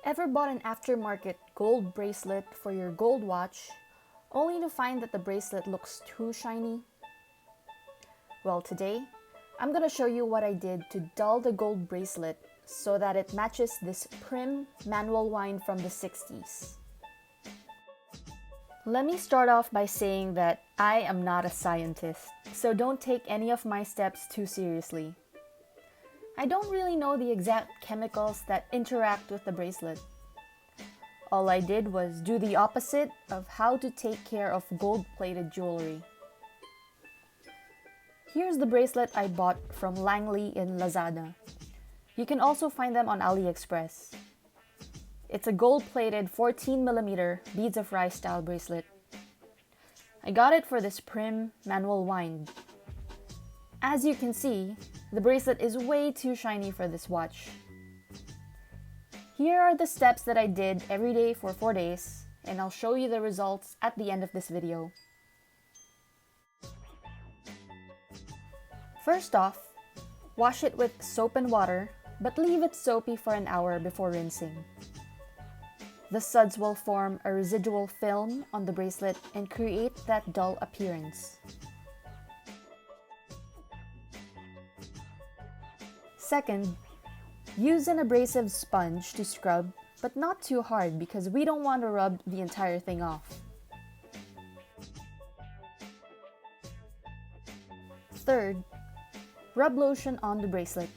Ever bought an aftermarket gold bracelet for your gold watch, only to find that the bracelet looks too shiny? Well, today, I'm gonna show you what I did to dull the gold bracelet so that it matches this prim manual wind from the 60s. Let me start off by saying that I am not a scientist, so don't take any of my steps too seriously. I don't really know the exact chemicals that interact with the bracelet. All I did was do the opposite of how to take care of gold-plated jewelry. Here's the bracelet I bought from Langley in Lazada. You can also find them on AliExpress. It's a gold-plated 14mm beads of rice style bracelet. I got it for this prim manual wind. As you can see, the bracelet is way too shiny for this watch. Here are the steps that I did every day for 4 days, and I'll show you the results at the end of this video. First off, wash it with soap and water, but leave it soapy for an hour before rinsing. The suds will form a residual film on the bracelet and create that dull appearance. Second, use an abrasive sponge to scrub, but not too hard because we don't want to rub the entire thing off. Third, rub lotion on the bracelet.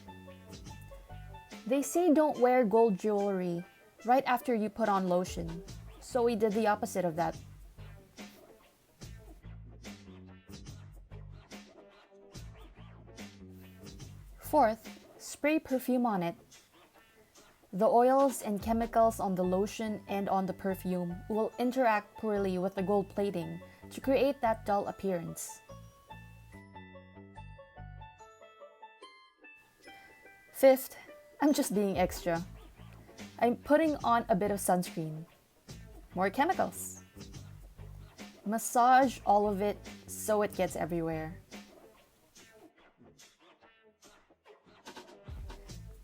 They say don't wear gold jewelry right after you put on lotion, so we did the opposite of that. Fourth, spray perfume on it. The oils and chemicals on the lotion and on the perfume will interact poorly with the gold plating to create that dull appearance. Fifth, I'm just being extra. I'm putting on a bit of sunscreen. More chemicals. Massage all of it so it gets everywhere.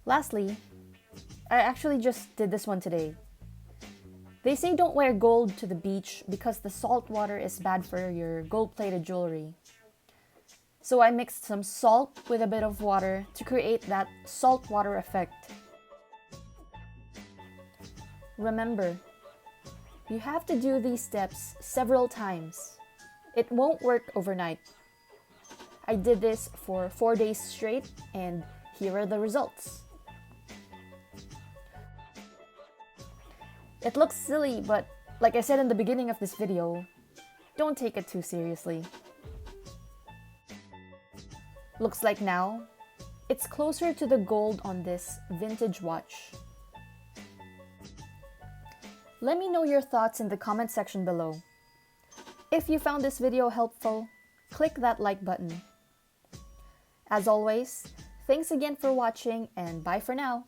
Lastly, I actually just did this one today. They say don't wear gold to the beach because the salt water is bad for your gold-plated jewelry. So I mixed some salt with a bit of water to create that salt water effect. Remember, you have to do these steps several times. It won't work overnight. I did this for 4 days straight, and here are the results. It looks silly, but like I said in the beginning of this video, don't take it too seriously. Looks like now, it's closer to the gold on this vintage watch. Let me know your thoughts in the comment section below. If you found this video helpful, click that like button. As always, thanks again for watching and bye for now.